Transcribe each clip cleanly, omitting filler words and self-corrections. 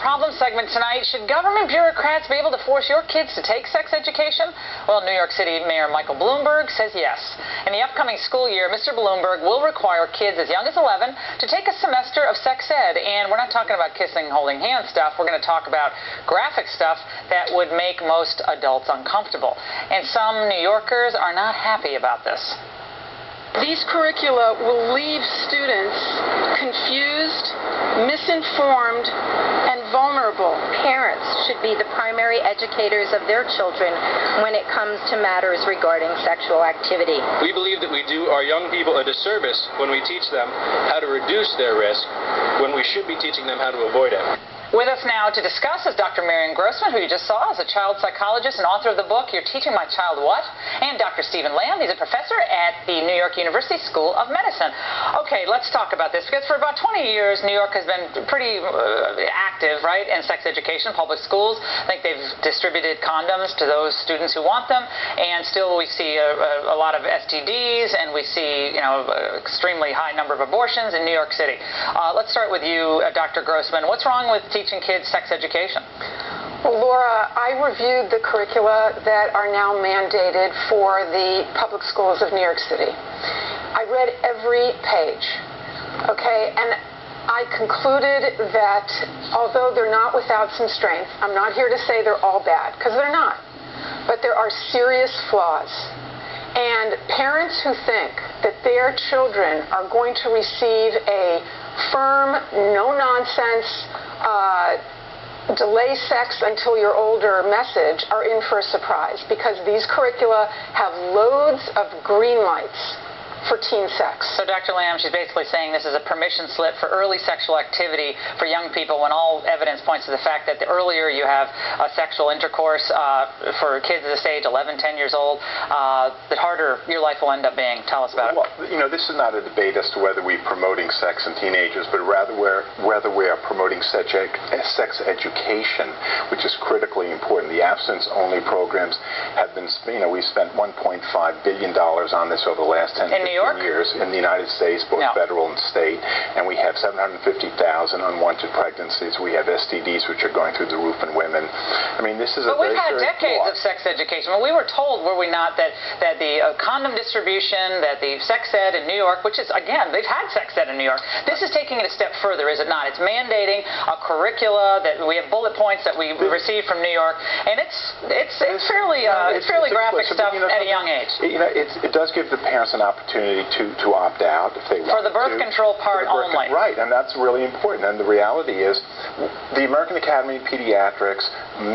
problem segment tonight. Should government bureaucrats be able to force your kids to take sex education? Well, New York City Mayor Michael Bloomberg says yes. In the upcoming school year, Mr. Bloomberg will require kids as young as 11 to take a semester of sex ed. And we're not talking about kissing, holding hands stuff. We're going to talk about graphic stuff that would make most adults uncomfortable. And some New Yorkers are not happy about this. These curricula will leave students confused, misinformed, and vulnerable. Parents should be the primary educators of their children when it comes to matters regarding sexual activity. We believe that we do our young people a disservice when we teach them how to reduce their risk, when we should be teaching them how to avoid it. With us now to discuss is Dr. Marian Grossman, who you just saw is a child psychologist and author of the book, You're Teaching My Child What? And Dr. Stephen Lamb, he's a professor at the New York University School of Medicine. Okay, let's talk about this, because for about 20 years, New York has been pretty active, right, in sex education, public schools. I think they've distributed condoms to those students who want them, and still we see a lot of STDs, and we see, you know, extremely high number of abortions in New York City. Let's start with you, Dr. Grossman. What's wrong with teaching kids sex education? Well, Laura, I reviewed the curricula that are now mandated for the public schools of New York City. I read every page, okay, and I concluded that although they're not without some strength, I'm not here to say they're all bad, because they're not, but there are serious flaws. And parents who think that their children are going to receive a firm, no-nonsense, delay sex until you're older message are in for a surprise, because these curricula have loads of green lights for teen sex. So Dr. Lamb, she's basically saying this is a permission slip for early sexual activity for young people, when all evidence points to the fact that the earlier you have sexual intercourse for kids at this age, 11, 10 years old, the harder your life will end up being. Tell us about it. Well, you know, this is not a debate as to whether we're promoting sex in teenagers, but rather whether we are promoting sex education, which is critically important. The abstinence-only programs have been, you know, we've spent $1.5 billion on this over the last 10 years in the United States, both federal and state, and we have 750,000 unwanted pregnancies. We have STDs, which are going through the roof in women. I mean, this is But we've had decades of sex education. Well, we were told, were we not, that the condom distribution, that the sex ed in New York, which is, again, they've had sex ed in New York. This is taking it a step further, is it not? It's mandating a curricula that we have bullet points that we received from New York, and it's fairly graphic stuff at a young age. You know, it does give the parents an opportunity to opt out if they want to. For the birth control part only. Right, and that's really important. And the reality is, the American Academy of Pediatrics,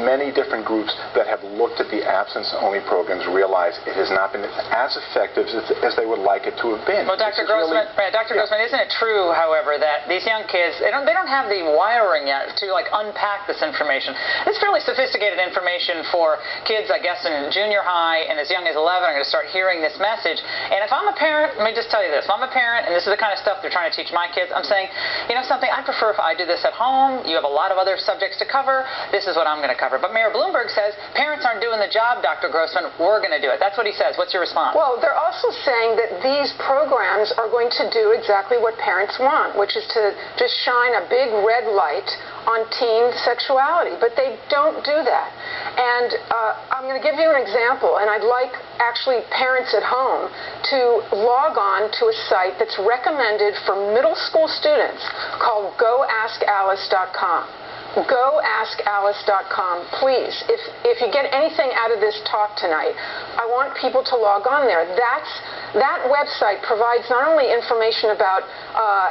many different groups that have looked at the abstinence-only programs realize it has not been as effective as they would like it to have been. Well, Dr. Grossman, Grossman, isn't it true, however, that these young kids, they don't have the wiring yet to unpack this information? It's fairly sophisticated information for kids, I guess, in junior high, and as young as 11 are going to start hearing this message. And if I'm a parent, let me just tell you this. If I'm a parent, and this is the kind of stuff they're trying to teach my kids, I'm saying, you know something, I prefer if I do this at home. You have a lot of other subjects to cover. This is what I'm going to cover. But Mayor Bloomberg says parents aren't doing the job, Dr. Grossman. We're going to do it. That's what he says. What's your response? Well, they're also saying that these programs are going to do exactly what parents want, which is to just shine a big red light on teen sexuality, but they don't do that. And I'm going to give you an example, and I'd like actually parents at home to log on to a site that's recommended for middle school students called GoAskAlice.com. GoAskAlice.com, please. If you get anything out of this talk tonight, I want people to log on there. That website provides not only information about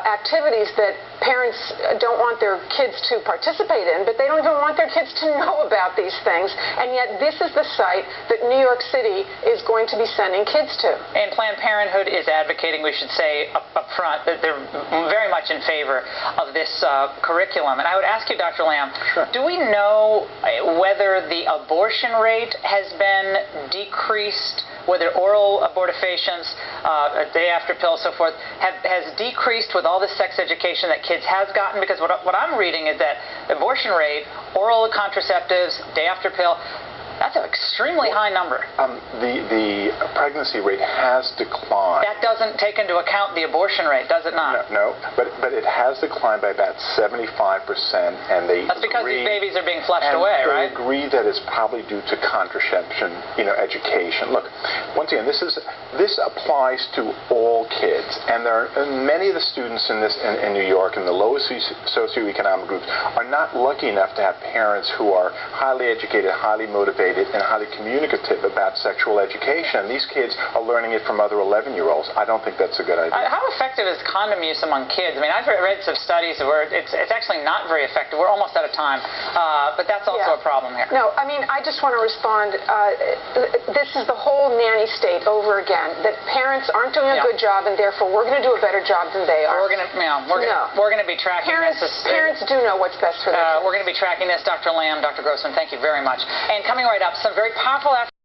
activities that parents don't want their kids to participate in, but they don't even want their kids to know about these things. And yet this is the site that New York City is going to be sending kids to. And Planned Parenthood is advocating, we should say up front, that they're very much in favor of this curriculum. And I would ask you, Dr. Lamb, do we know whether the abortion rate has been decreased, whether oral abortifacients, day after pill, so forth, has decreased with all this sex education that kids have gotten? Because what I'm reading is that the abortion rate, oral contraceptives, day after pill, That's an extremely high number. The pregnancy rate has declined. That doesn't take into account the abortion rate, does it not? No, but it has declined by about 75%, and they That's because agree, these babies are being flushed and away, they right? agree that it's probably due to contraception, education. Look, once again, this applies to all kids, and many of the students in New York in the lowest socioeconomic groups are not lucky enough to have parents who are highly educated, highly motivated, and highly communicative about sexual education. These kids are learning it from other 11-year-olds. I don't think that's a good idea. How effective is condom use among kids? I mean, I've read some studies where it's actually not very effective. We're almost out of time, but that's also a problem here. No, I mean, I just want to respond. This is the whole nanny state over again, that parents aren't doing a good job, and therefore we're going to do a better job than they are. We're going to be tracking this. Parents do know what's best for their kids. We're going to be tracking this. Dr. Lamb, Dr. Grossman, thank you very much. And coming right up, some very powerful